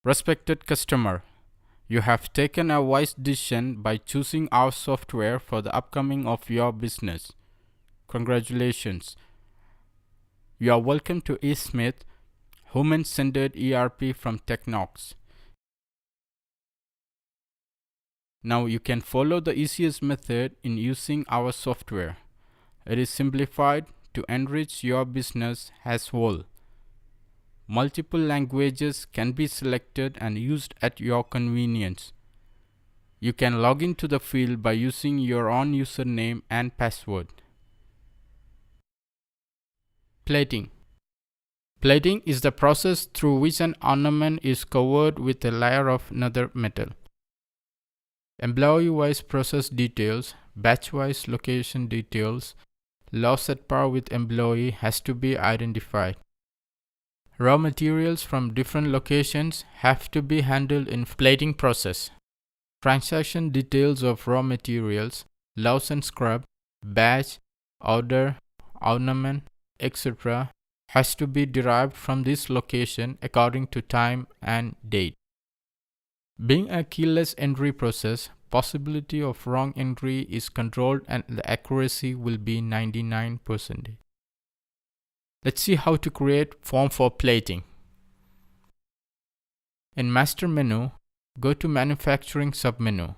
Respected customer, you have taken a wise decision by choosing our software for the upcoming of your business. Congratulations. You are welcome to eSmith, human-centered ERP from Technolks. Now you can follow the easiest method in using our software. It is simplified to enrich your business as whole. Multiple languages can be selected and used at your convenience. You can log into the field by using your own username and password. Plating. Plating is the process through which an ornament is covered with a layer of another metal. Employee-wise process details, batch-wise location details, loss at par with employee has to be identified. Raw materials from different locations have to be handled in plating process. Transaction details of raw materials, loss and scrub, batch, order, ornament, etc. has to be derived from this location according to time and date. Being a keyless entry process, possibility of wrong entry is controlled and the accuracy will be 99%. Let's see how to create form for plating. In Master menu, go to Manufacturing submenu.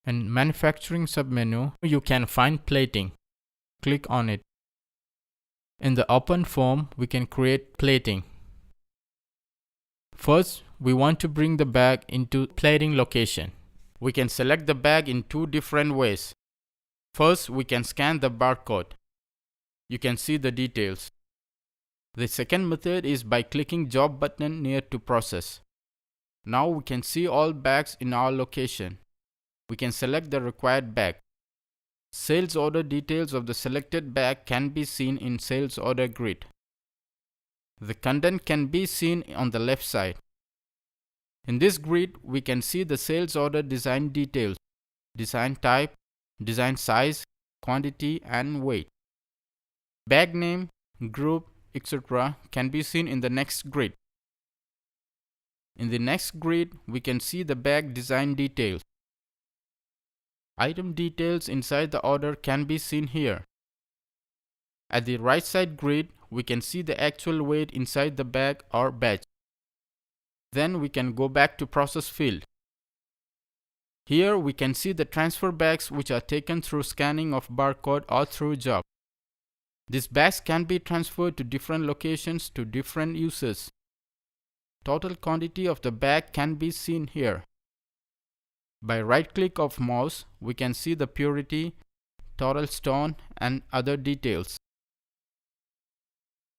In Manufacturing submenu, you can find plating. Click on it. In the open form, we can create plating. First, we want to bring the bag into plating location. We can select the bag in two different ways. First, we can scan the barcode. You can see the details. The second method is by clicking Job button near to process. Now we can see all bags in our location. We can select the required bag. Sales order details of the selected bag can be seen in sales order grid. The content can be seen on the left side. In this grid, we can see the sales order design details, design type, design size, quantity and weight. Bag name, group, etc. can be seen in the next grid. In the next grid, we can see the bag design details. Item details inside the order can be seen here. At the right side grid, we can see the actual weight inside the bag or batch. Then we can go back to process field. Here we can see the transfer bags which are taken through scanning of barcode or through job. These bags can be transferred to different locations to different users. Total quantity of the bag can be seen here. By right click of mouse, we can see the purity, total stone and other details.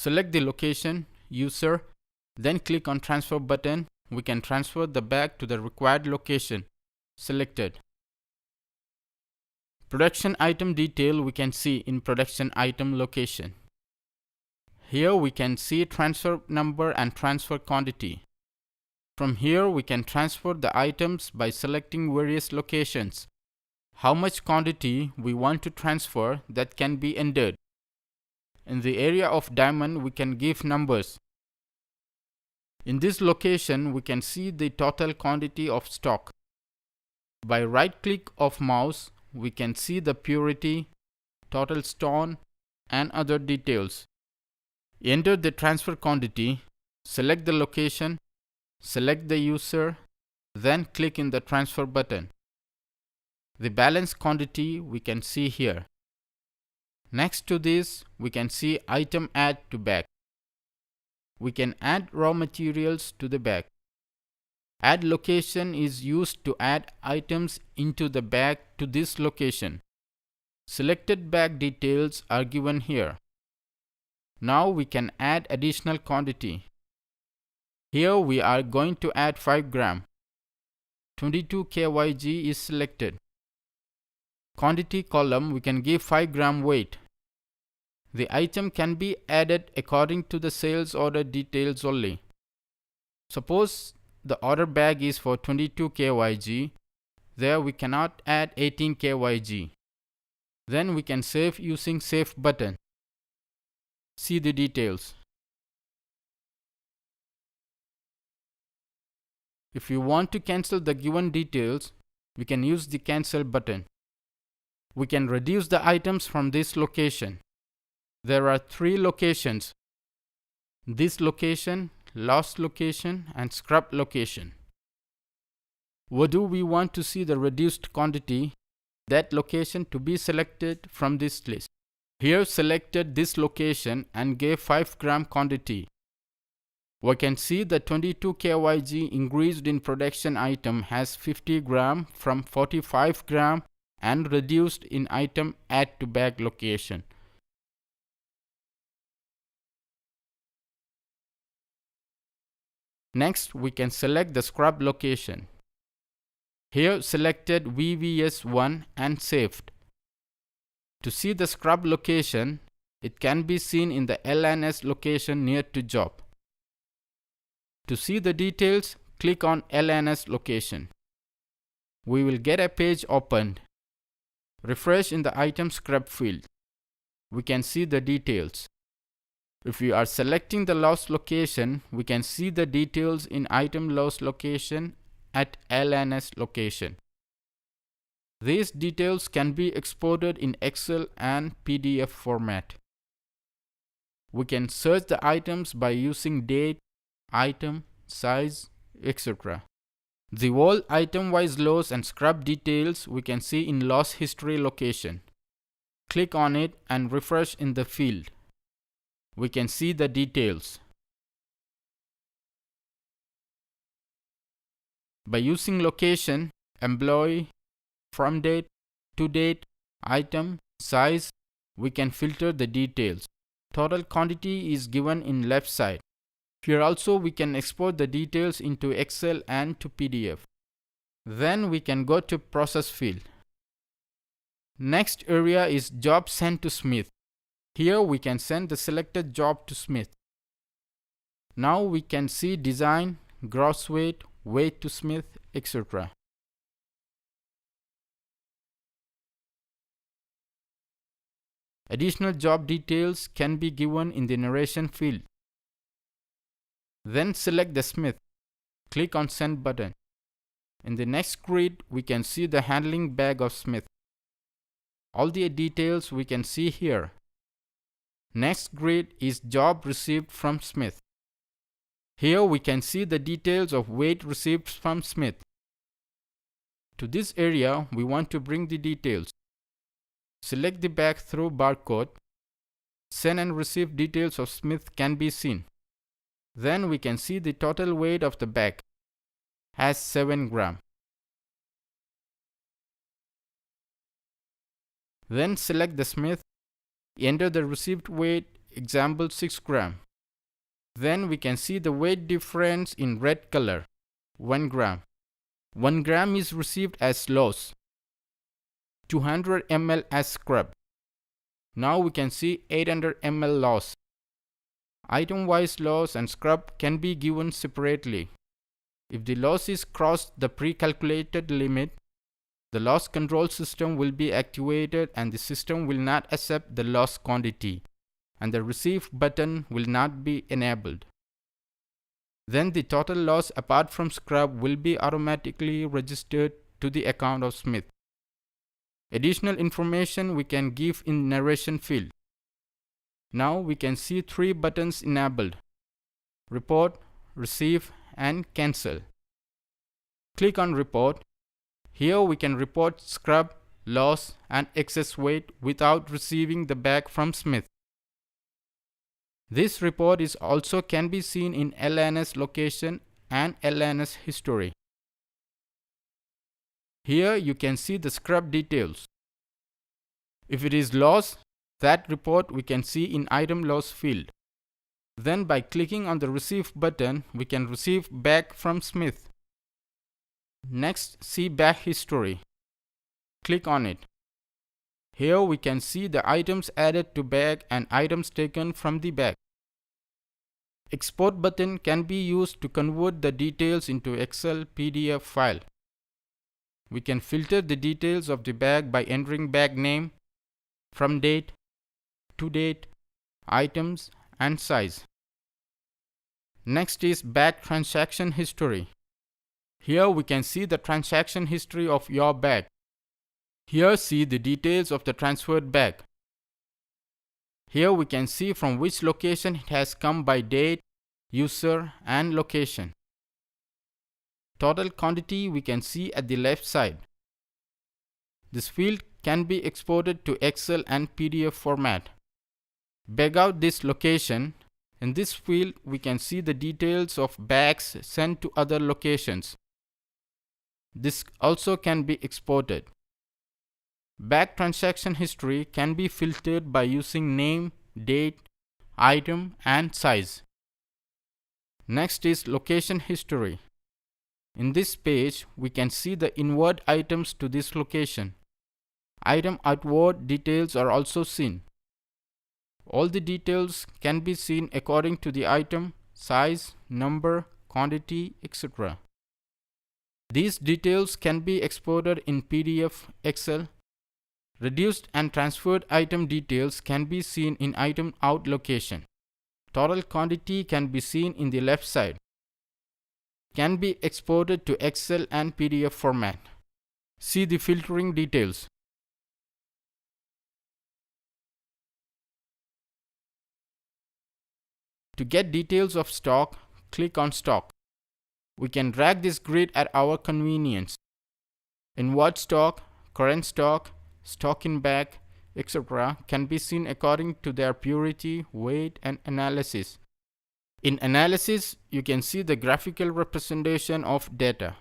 Select the location, user, then click on transfer button. We can transfer the bag to the required location. Selected. Production item detail we can see in production item location. Here we can see transfer number and transfer quantity. From here we can transfer the items by selecting various locations. How much quantity we want to transfer that can be entered. In the area of diamond we can give numbers. In this location we can see the total quantity of stock. By right click of mouse, we can see the purity, total stone and other details. Enter the transfer quantity, select the location, select the user, then click in the transfer button. The balance quantity we can see here. Next to this, we can see item add to bag. We can add raw materials to the bag. Add location is used to add items into the bag to this location. Selected bag details are given here. Now we can add additional quantity. Here we are going to add 5 gram. 22 kg is selected. Quantity column we can give 5 gram weight. The item can be added according to the sales order details only. Suppose the order bag is for 22 kg. There we cannot add 18 kg. Then we can save using Save button. See the details. If you want to cancel the given details, we can use the cancel button. We can reduce the items from this location. There are 3 locations: this location, lost location, and scrub location. Where do we want to see the reduced quantity? That location to be selected from this list. Here selected this location and gave 5 gram quantity. We can see the 22 kYg increased in production item has 50 gram from 45 gram and reduced in item add to bag location. Next, we can select the scrub location. Here selected VVS1 and saved. To see the scrub location, it can be seen in the LNS location near to job. To see the details, click on LNS location. We will get a page opened. Refresh in the item scrub field. We can see the details. If we are selecting the lost location, we can see the details in item lost location at LNS location. These details can be exported in Excel and PDF format. We can search the items by using date, item, size, etc. The whole item-wise loss and scrub details we can see in loss history location. Click on it and refresh in the field. We can see the details. By using location, employee, from date, to date, item, size, we can filter the details. Total quantity is given in left side. Here also we can export the details into Excel and to PDF. Then we can go to process field. Next area is job sent to Smith. Here we can send the selected job to Smith. Now we can see design, gross weight, weight to Smith, etc. Additional job details can be given in the narration field. Then select the Smith. Click on Send button. In the next grid, we can see the handling bag of Smith. All the details we can see here. Next grid is job received from Smith. Here we can see the details of weight received from Smith. To this area, we want to bring the details. Select the bag through barcode. Send and receive details of Smith can be seen. Then we can see the total weight of the bag has 7 gram. Then select the Smith. Enter the received weight, example 6 gram. Then we can see the weight difference in red color, 1 gram. 1 gram is received as loss, 200 ml as scrub. Now we can see 800 ml loss. Item-wise loss and scrub can be given separately. If the loss is crossed the pre-calculated limit, the loss control system will be activated and the system will not accept the loss quantity, and the receive button will not be enabled. Then the total loss apart from scrub will be automatically registered to the account of Smith. Additional information we can give in narration field. Now we can see 3 buttons enabled: Report, Receive, and Cancel. Click on Report. Here we can report scrub, loss, and excess weight without receiving the bag from Smith. This report is also can be seen in LNS location and LNS history. Here you can see the scrub details. If it is loss, that report we can see in item loss field. Then by clicking on the receive button, we can receive bag from Smith. Next, see bag history. Click on it. Here we can see the items added to bag and items taken from the bag. Export button can be used to convert the details into Excel PDF file. We can filter the details of the bag by entering bag name, from date, to date, items, and size. Next is bag transaction history. Here we can see the transaction history of your bag. Here see the details of the transferred bag. Here we can see from which location it has come by date, user and location. Total quantity we can see at the left side. This field can be exported to Excel and PDF format. Bag out this location. In this field we can see the details of bags sent to other locations. This also can be exported. Bag transaction history can be filtered by using name, date, item and size. Next is location history. In this page, we can see the inward items to this location. Item outward details are also seen. All the details can be seen according to the item, size, number, quantity, etc. These details can be exported in PDF, Excel. Reduced and transferred item details can be seen in item out location. Total quantity can be seen in the left side. Can be exported to Excel and PDF format. See the filtering details. To get details of stock, click on stock. We can drag this grid at our convenience. Inward stock, current stock, stock in bag, etc. can be seen according to their purity, weight and analysis. In analysis, you can see the graphical representation of data.